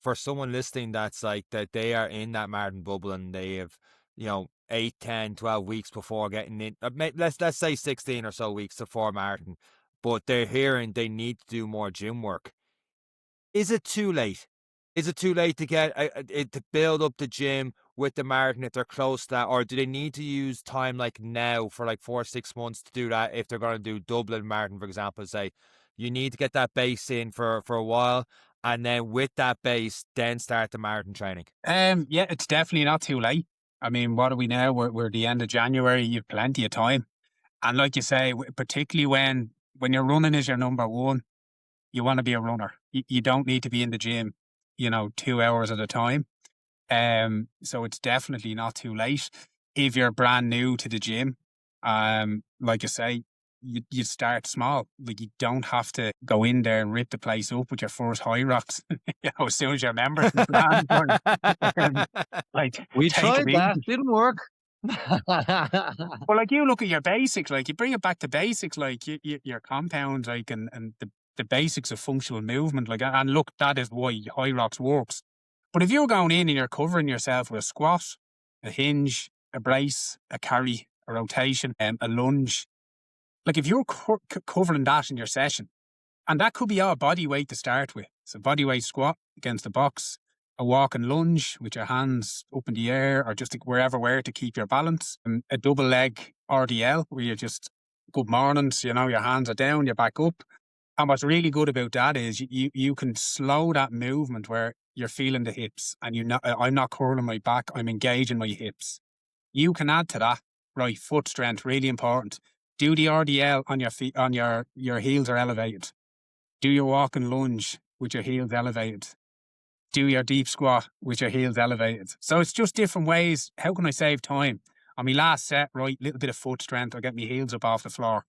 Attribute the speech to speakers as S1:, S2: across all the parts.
S1: for someone listening that's like that they are in that marathon bubble and they have, 8, 10, 12 weeks before getting in, let's say 16 or so weeks before marathon, but they're hearing they need to do more gym work. Is it too late? Is it too late to get it to build up the gym with the marathon if they're close to that, or do they need to use time like now for like 4 or 6 months to do that if they're going to do Dublin Marathon, for example? Say you need to get that base in for a while, and then with that base, then start the marathon training.
S2: Yeah, it's definitely not too late. I mean, what are we now? We're the end of January. You've plenty of time, and like you say, particularly when you're running is your number one, you want to be a runner. You don't need to be in the gym, 2 hours at a time. So it's definitely not too late. If you're brand new to the gym, like I say, you start small. Like you don't have to go in there and rip the place up with your first high rocks. As soon as you're members, like
S3: We
S2: take it
S3: tried that,
S2: easy.
S3: didn't work.
S2: Well, like you look at your basics, like you bring it back to basics, like your compounds, like and the basics of functional movement, like and look, that is why high rocks works. But if you're going in and you're covering yourself with a squat, a hinge, a brace, a carry, a rotation, a lunge, like if you're covering that in your session, and that could be all body weight to start with. So body weight squat against the box, a walk and lunge with your hands up in the air or just where to keep your balance, a double leg RDL where you're just good mornings, your hands are down, you're back up. And what's really good about that is you can slow that movement where you're feeling the hips and I'm not curling my back, I'm engaging my hips. You can add to that, right? Foot strength, really important. Do the RDL on your feet, on your heels are elevated. Do your walk and lunge with your heels elevated. Do your deep squat with your heels elevated. So it's just different ways. How can I save time? On my last set, right, little bit of foot strength, I'll get my heels up off the floor.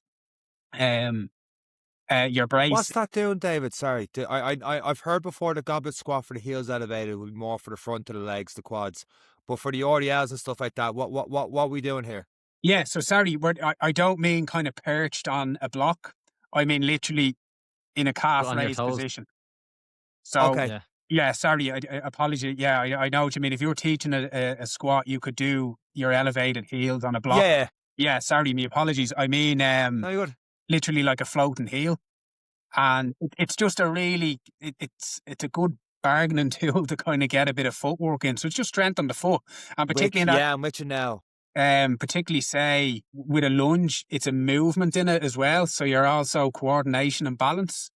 S2: Your brace.
S1: What's that doing, David? Sorry, I've heard before the goblet squat for the heels elevated would be more for the front of the legs, the quads, but for the RDLs and stuff like that, what are we doing here?
S2: Yeah, so sorry, I don't mean kind of perched on a block. I mean literally in a calf
S3: On your
S2: raised
S3: toes.
S2: position. So
S1: Okay.
S2: yeah, sorry, I apologize. Yeah, I know what you mean. If you were teaching a squat, you could do your elevated heels on a block.
S1: Yeah.
S2: Yeah, sorry, my apologies. I mean,
S1: No, you're good.
S2: literally like a floating heel, and it's just a really it's a good bargaining tool to kind of get a bit of footwork in. So it's just strength on the foot, and particularly in that.
S1: Yeah, I'm with you now.
S2: Particularly say with a lunge, it's a movement in it as well. So you're also coordination and balance.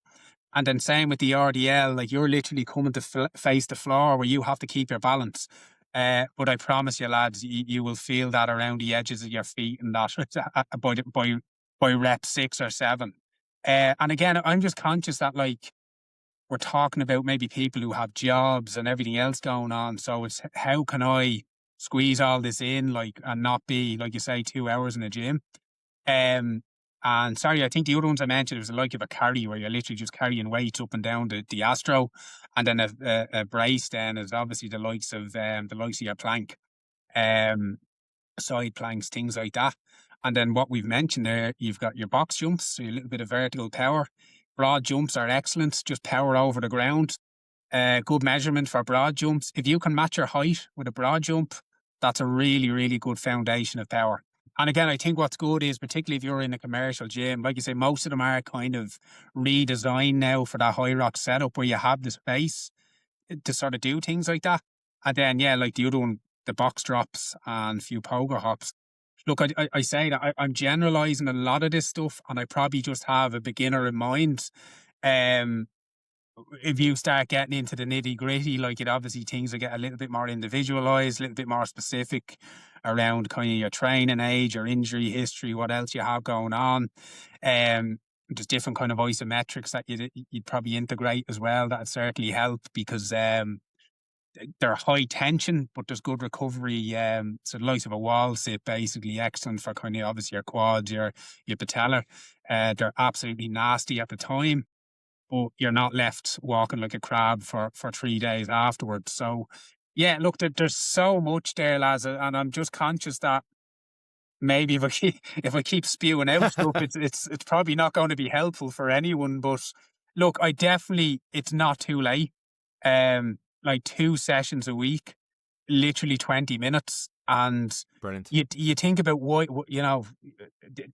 S2: And then same with the RDL, like you're literally coming to face the floor where you have to keep your balance. But I promise you, lads, you will feel that around the edges of your feet and that by rep 6 or 7. And again, I'm just conscious that like we're talking about maybe people who have jobs and everything else going on. So it's how can I squeeze all this in, like, and not be, like you say, 2 hours in a gym. And sorry, I think the other ones I mentioned was like of a carry where you're literally just carrying weights up and down the Astro, and then a brace then is obviously the likes of your plank, side planks, things like that. And then what we've mentioned there, you've got your box jumps, so a little bit of vertical power. Broad jumps are excellent, just power over the ground. Good measurement for broad jumps. If you can match your height with a broad jump, that's a really, really good foundation of power. And again, I think what's good is, particularly if you're in a commercial gym, like you say, most of them are kind of redesigned now for that high rock setup where you have the space to sort of do things like that. And then, yeah, like the other one, the box drops and a few pogo hops. Look, I say that I'm generalizing a lot of this stuff, and I probably just have a beginner in mind. If you start getting into the nitty gritty, like it obviously things will get a little bit more individualized, a little bit more specific around kind of your training age, your injury history, what else you have going on. There's different kind of isometrics that you'd probably integrate as well. That'd certainly help because they're high tension, but there's good recovery. So the likes of a wall sit, basically excellent for kind of obviously your quads, your patellar. They're absolutely nasty at the time, but you're not left walking like a crab for 3 days afterwards. So, yeah, look, there's so much there, lads, and I'm just conscious that maybe if I keep spewing out stuff, it's probably not going to be helpful for anyone. But look, it's not too late. like 2 sessions a week, literally 20 minutes. And
S1: Brilliant.
S2: you think about why, you know,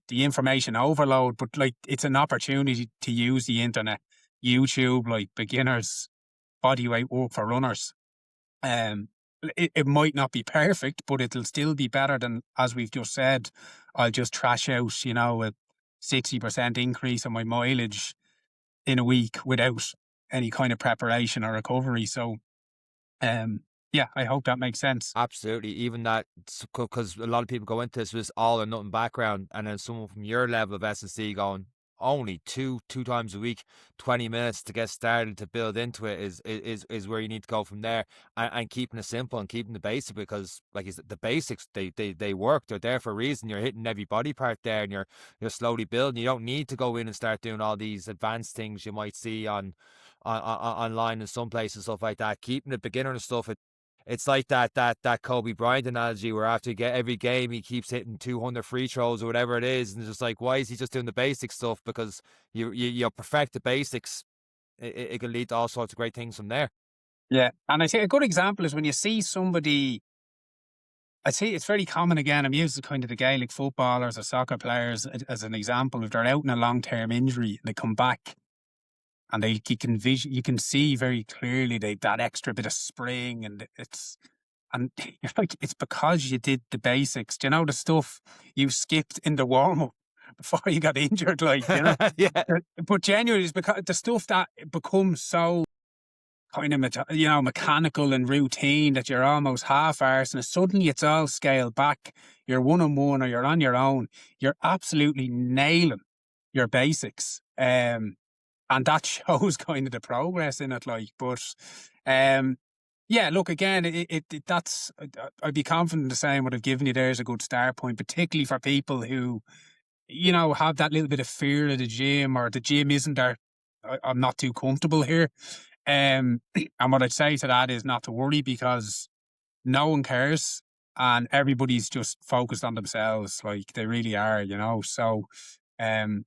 S2: the information overload, but like it's an opportunity to use the internet, YouTube, like beginners, body weight work for runners. Um, it might not be perfect, but it'll still be better than, as we've just said, I'll just trash out, you know, a 60% increase in my mileage in a week without any kind of preparation or recovery. So, um, yeah, I hope that makes sense.
S1: Absolutely. Even that, because a lot of people go into this with all or nothing background, and then someone from your level of S&C going only two times a week, 20 minutes to get started to build into it is where you need to go from there, and keeping it simple and keeping the basic, because like you said, the basics they work. They're there for a reason. You're hitting every body part there, and you're slowly building. You don't need to go in and start doing all these advanced things you might see online in some places, stuff like that. Keeping it beginner and stuff. It's like that Kobe Bryant analogy where after you get every game he keeps hitting 200 free throws or whatever it is, and it's just like, why is he just doing the basic stuff? Because you perfect the basics, it can lead to all sorts of great things from there.
S2: Yeah. And I think a good example is when you see somebody, I'd say it's very common again. I'm using kind of the Gaelic footballers or soccer players as an example. If they're out in a long term injury, they come back and you can see very clearly that extra bit of spring, and and you're like, it's because you did the basics. Do you know the stuff you skipped in the warm up before you got injured? Like, you know,
S1: Yeah.
S2: but genuinely, it's because the stuff that becomes so kind of mechanical and routine that you're almost half-arsed, and suddenly it's all scaled back. You're one-on-one or you're on your own. You're absolutely nailing your basics. And that shows kind of the progress in it, like, but yeah, look, again, that's, I'd be confident in saying what I've given you there is a good start point, particularly for people who, you know, have that little bit of fear of the gym, or the gym isn't there. I'm not too comfortable here. And what I'd say to that is not to worry, because no one cares and everybody's just focused on themselves. Like they really are, you know, so, um,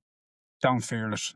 S2: don't fear it.